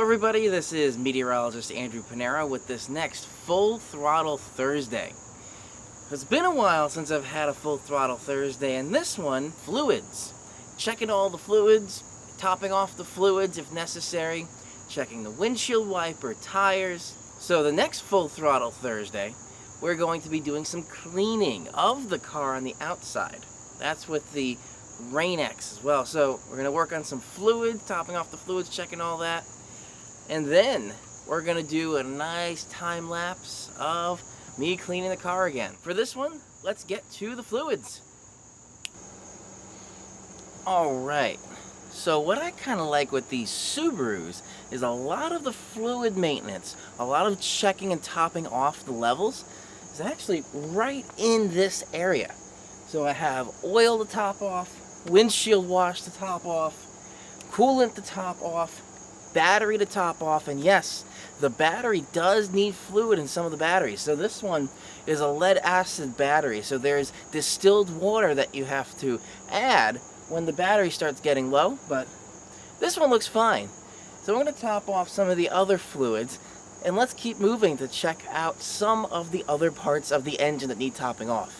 everybody, this is meteorologist Andrew Panera with this next Full Throttle Thursday. It's been a while since I've had a Full Throttle Thursday, and this one, fluids. Checking all the fluids, topping off the fluids if necessary, checking the windshield wiper, tires. So the next Full Throttle Thursday, we're going to be doing some cleaning of the car on the outside. That's with the Rain-X as well. So we're going to work on some fluid, topping off the fluids, checking all that. And then we're going to do a nice time lapse of me cleaning the car again. For this one, let's get to the fluids. Alright, so what I kind of like with these Subarus is a lot of the fluid maintenance, a lot of checking and topping off the levels is actually right in this area. So I have oil to top off, windshield wash to top off, coolant to top off, battery to top off, and yes, the battery does need fluid in some of the batteries. So this one is a lead acid battery, so there's distilled water that you have to add when the battery starts getting low, but this one looks fine. So I'm going to top off some of the other fluids, and let's keep moving to check out some of the other parts of the engine that need topping off.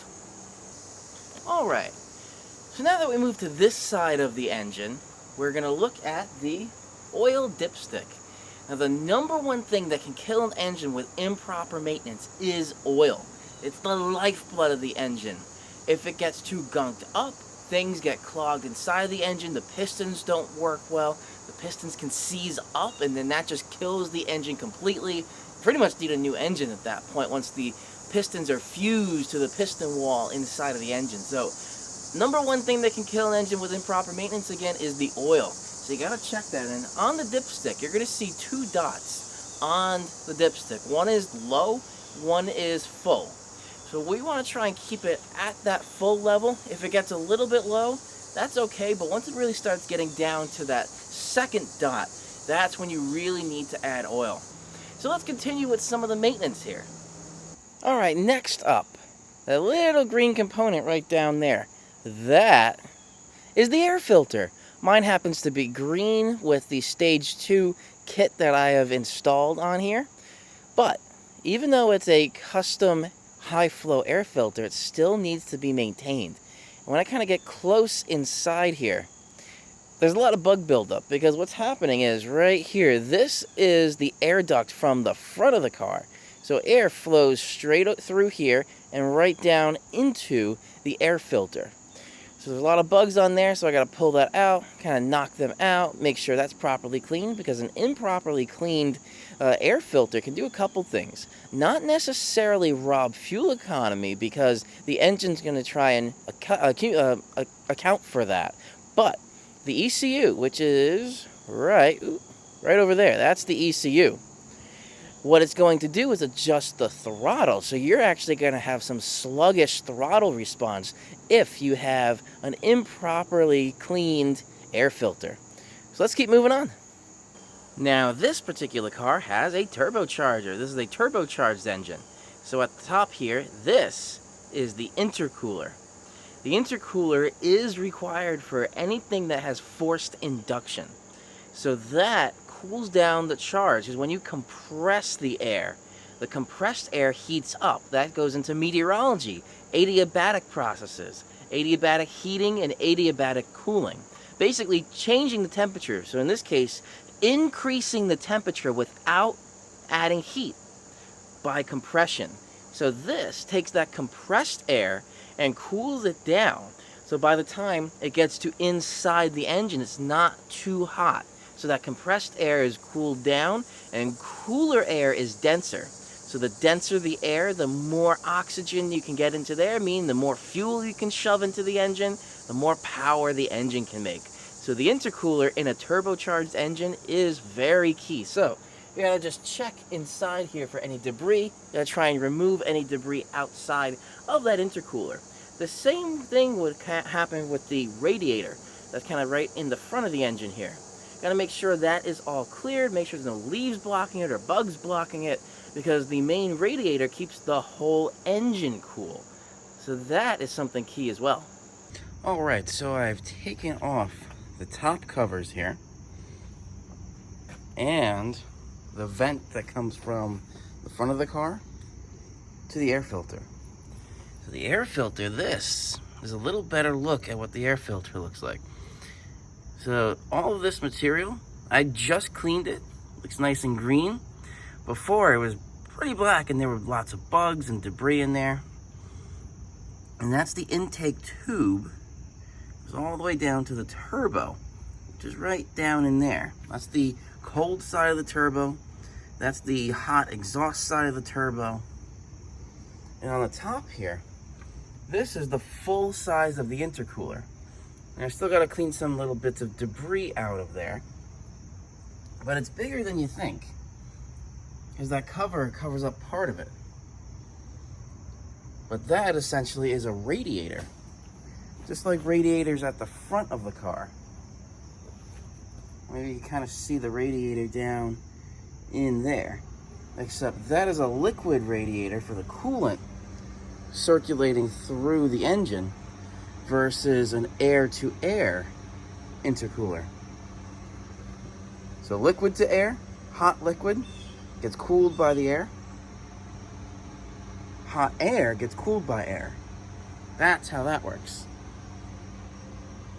Alright, so now that we move to this side of the engine, we're going to look at the oil dipstick. Now the number one thing that can kill an engine with improper maintenance is oil. It's the lifeblood of the engine. If it gets too gunked up, things get clogged inside the engine, the pistons don't work well, the pistons can seize up, and then that just kills the engine completely. Pretty much need a new engine at that point once the pistons are fused to the piston wall inside of the engine. So number one thing that can kill an engine with improper maintenance again is the oil. So you gotta check that. And on the dipstick, you're gonna see two dots on the dipstick. One is low, one is full. So we wanna try and keep it at that full level. If it gets a little bit low, that's okay, but once it really starts getting down to that second dot, that's when you really need to add oil. So let's continue with some of the maintenance here. Alright, next up, that little green component right down there. That is the air filter. Mine happens to be green with the Stage 2 kit that I have installed on here. But even though it's a custom high-flow air filter, it still needs to be maintained. And when I kind of get close inside here, there's a lot of bug buildup because what's happening is right here, this is the air duct from the front of the car. So air flows straight through here and right down into the air filter. So there's a lot of bugs on there, so I got to pull that out, kind of knock them out, make sure that's properly cleaned, because an improperly cleaned air filter can do a couple things. Not necessarily rob fuel economy, because the engine's going to try and account for that. But the ECU, which is right over there, that's the ECU. What it's going to do is adjust the throttle, so you're actually going to have some sluggish throttle response if you have an improperly cleaned air filter. So let's keep moving on. Now this particular car has a turbocharger. This is a turbocharged engine. So at the top here, this is the intercooler. The intercooler is required for anything that has forced induction. So that cools down the charge, because when you compress the air, the compressed air heats up. That goes into meteorology, adiabatic processes, adiabatic heating and adiabatic cooling. Basically changing the temperature. So in this case, increasing the temperature without adding heat by compression. So this takes that compressed air and cools it down. So by the time it gets to inside the engine, it's not too hot. So that compressed air is cooled down, and cooler air is denser. So the denser the air, the more oxygen you can get into there, meaning the more fuel you can shove into the engine, the more power the engine can make. So the intercooler in a turbocharged engine is very key. So you gotta just check inside here for any debris. You gotta try and remove any debris outside of that intercooler. The same thing would happen with the radiator. That's kind of right in the front of the engine here. Got to make sure that is all cleared, make sure there's no leaves blocking it or bugs blocking it, because the main radiator keeps the whole engine cool. So that is something key as well. Alright, so I've taken off the top covers here. and the vent that comes from the front of the car to the air filter. So the air filter, this is a little better look at what the air filter looks like. So all of this material, I just cleaned it. Looks nice and green. Before it was pretty black and there were lots of bugs and debris in there. And that's the intake tube. It goes all the way down to the turbo, which is right down in there. That's the cold side of the turbo. That's the hot exhaust side of the turbo. And on the top here, this is the full size of the intercooler. And I still got to clean some little bits of debris out of there. But it's bigger than you think, because that cover covers up part of it. But that essentially is a radiator, just like radiators at the front of the car. Maybe you can kind of see the radiator down in there, except that is a liquid radiator for the coolant circulating through the engine versus an air-to-air intercooler. So liquid to air, hot liquid, gets cooled by the air. Hot air gets cooled by air. That's how that works.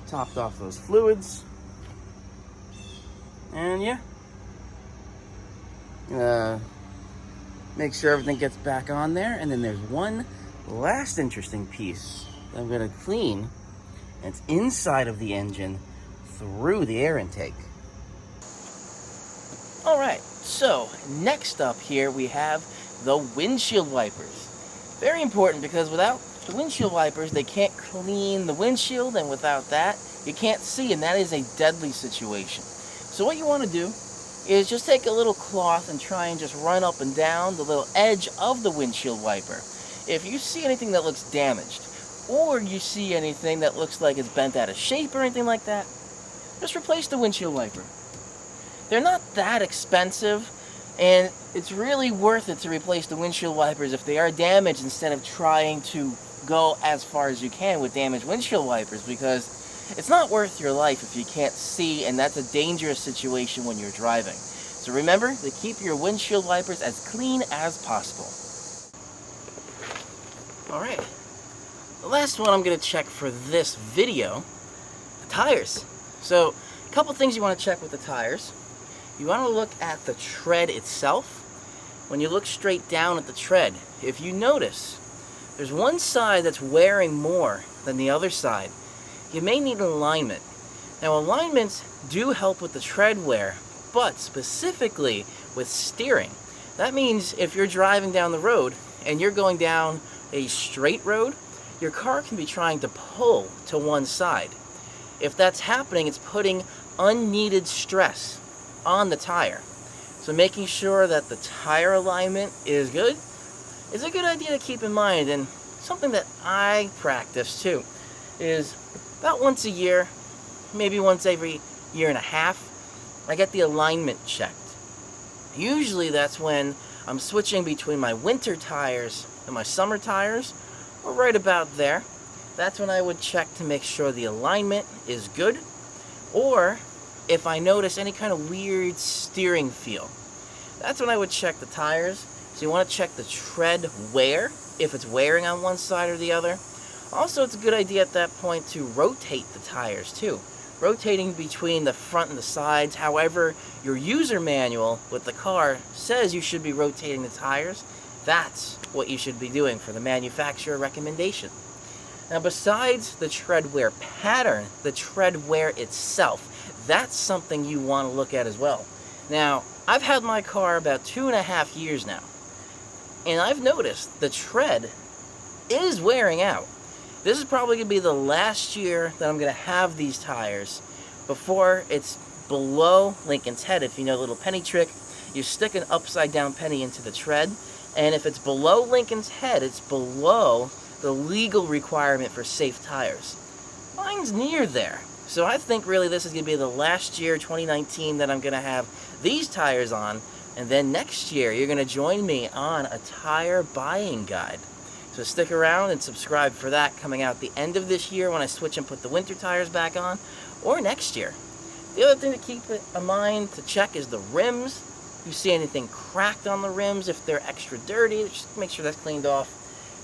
Topped off those fluids. And yeah. Make sure everything gets back on there. And then there's one last interesting piece that I'm going to clean. And it's inside of the engine through the air intake. Alright, so next up here we have the windshield wipers. Very important, because without the windshield wipers, they can't clean the windshield, and without that, you can't see, and that is a deadly situation. So what you want to do is just take a little cloth and try and just run up and down the little edge of the windshield wiper. If you see anything that looks damaged, or you see anything that looks like it's bent out of shape or anything like that, just replace the windshield wiper. They're not that expensive, and it's really worth it to replace the windshield wipers if they are damaged, instead of trying to go as far as you can with damaged windshield wipers, because it's not worth your life if you can't see, and that's a dangerous situation when you're driving. So remember to keep your windshield wipers as clean as possible. Alright, the last one I'm going to check for this video, the tires. So a couple things you want to check with the tires. You want to look at the tread itself. When you look straight down at the tread, if you notice there's one side that's wearing more than the other side, you may need an alignment. Now, alignments do help with the tread wear, but specifically with steering. That means if you're driving down the road and you're going down a straight road, your car can be trying to pull to one side. If that's happening, it's putting unneeded stress on the tire. So making sure that the tire alignment is good is a good idea to keep in mind. And something that I practice too is about once a year, maybe once every year and a half, I get the alignment checked. Usually that's when I'm switching between my winter tires and my summer tires, or right about there. That's when I would check to make sure the alignment is good, or if I notice any kind of weird steering feel, that's when I would check the tires. So you want to check the tread wear, if it's wearing on one side or the other. Also, it's a good idea at that point to rotate the tires too. Rotating between the front and the sides, however your user manual with the car says you should be rotating the tires, that's what you should be doing for the manufacturer recommendation. Now, besides the tread wear pattern, the tread wear itself, that's something you want to look at as well. Now, I've had my car about 2.5 years now, and I've noticed the tread is wearing out. This is probably going to be the last year that I'm going to have these tires before it's below Lincoln's head. If you know the little penny trick, you stick an upside down penny into the tread, and if it's below Lincoln's head, it's below the legal requirement for safe tires. Mine's near there. So I think really this is going to be the last year, 2019, that I'm going to have these tires on. And then next year, you're going to join me on a tire buying guide. So stick around and subscribe for that, coming out the end of this year when I switch and put the winter tires back on, or next year. The other thing to keep in mind to check is the rims. If you see anything cracked on the rims, if they're extra dirty, just make sure that's cleaned off.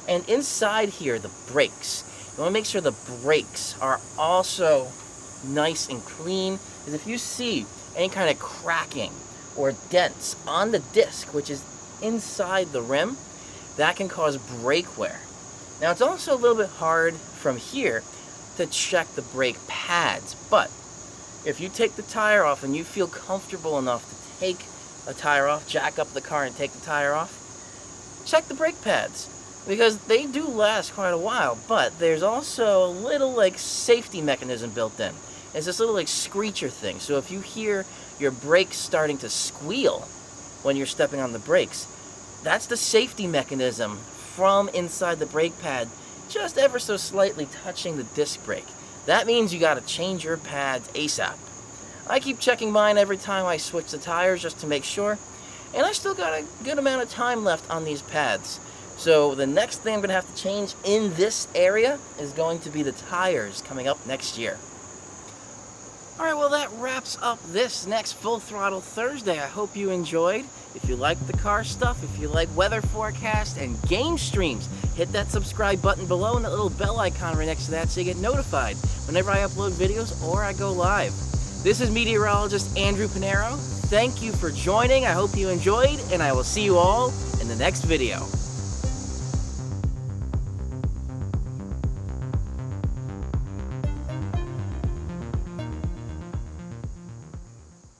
And inside here, the brakes. You want to make sure the brakes are also nice and clean, because if you see any kind of cracking or dents on the disc, which is inside the rim, that can cause brake wear. Now, it's also a little bit hard from here to check the brake pads, but if you take the tire off and you feel comfortable enough to take a tire off, jack up the car and take the tire off, check the brake pads, because they do last quite a while, but there's also a little like safety mechanism built in. It's this little like screecher thing, so if you hear your brakes starting to squeal when you're stepping on the brakes, that's the safety mechanism from inside the brake pad, just ever so slightly touching the disc brake. That means you gotta change your pads ASAP. I keep checking mine every time I switch the tires just to make sure, and I still got a good amount of time left on these pads. So the next thing I'm gonna have to change in this area is going to be the tires coming up next year. Alright, well that wraps up this next Full Throttle Thursday. I hope you enjoyed. If you like the car stuff, if you like weather forecast and game streams, hit that subscribe button below and that little bell icon right next to that so you get notified whenever I upload videos or I go live. This is meteorologist Andrew Pinero. Thank you for joining. I hope you enjoyed, and I will see you all in the next video.